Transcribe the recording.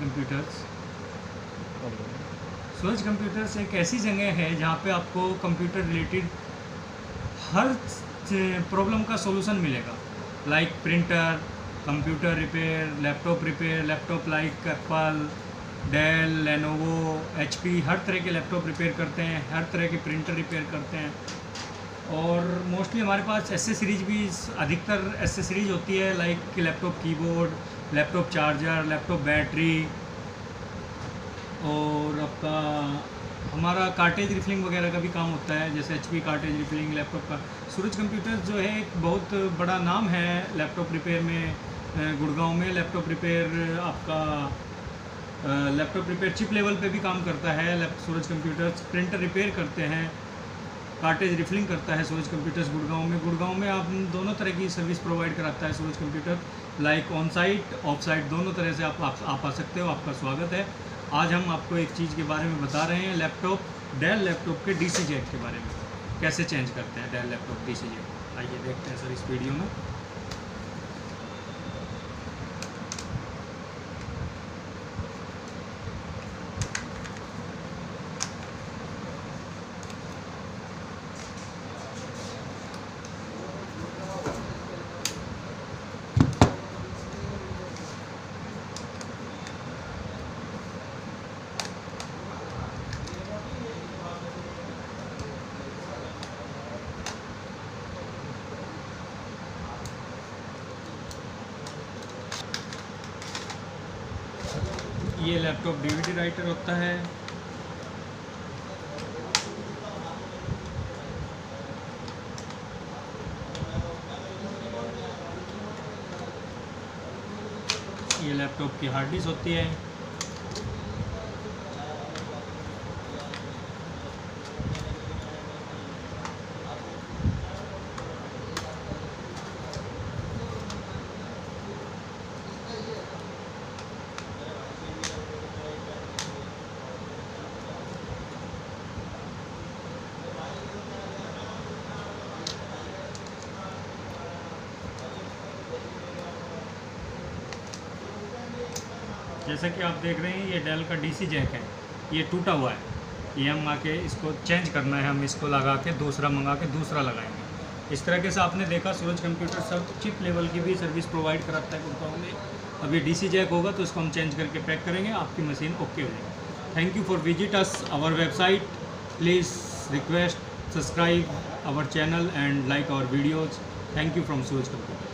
Computers. सूरज computers एक ऐसी जगह है जहाँ पे आपको कंप्यूटर रिलेटेड हर प्रॉब्लम का सॉल्यूशन मिलेगा, like printer, computer repair, laptop like Apple, Dell, Lenovo, HP, हर तरह के लैपटॉप रिपेयर करते हैं, हर तरह के प्रिंटर रिपेयर करते हैं। और मोस्टली हमारे पास एसेसरीज भी, अधिकतर एसेसरीज होती है, like laptop keyboard, laptop charger, laptop battery, और आपका हमारा कार्टेज रिफिलिंग वगैरह का भी काम होता है, जैसे एचपी कार्टेज रिफिलिंग लैपटॉप का। सूरज कंप्यूटर्स जो है एक बहुत बड़ा नाम है लैपटॉप रिपेयर में, गुड़गांव में लैपटॉप रिपेयर आपका लैपटॉप रिपेयर चिप लेवल पे भी काम करता है सूरज कंप्यूटर्स। प्रिंटर रिपेयर करते हैं, कार्टेज रिफिलिंग करता है सूरज कंप्यूटर्स गुड़गांव में आप दोनों तरह की सर्विस प्रोवाइड कराता है Suraj computer, like on site off site, दोनों तरह से आप आ सकते हो। आपका स्वागत है। आज हम आपको एक चीज़ के बारे में बता रहे हैं, डेल लैपटॉप के डीसी जैक के बारे में, कैसे चेंज करते हैं डेल लैपटॉप डीसी जैक। आइए देखते हैं सर इस वीडियो में। ये लैपटॉप डीवीडी राइटर होता है। ये लैपटॉप की हार्ड डिस्क होती है। जैसा कि आप देख रहे हैं ये डेल का डीसी जैक है, ये टूटा हुआ है, ये हम आके इसको चेंज करना है, हम इसको लगा के दूसरा मंगा के दूसरा लगाएंगे। इस तरीके से आपने देखा सूरज कंप्यूटर सब चिप लेवल की भी सर्विस प्रोवाइड कराता है गुड़गांव में। अब ये डीसी जैक होगा तो इसको हम चेंज करके पैक करेंगे, आपकी मशीन ओके हो जाएगी। Thank you for visit us our website, please request subscribe our channel and like our videos. Thank you from Suraj computer.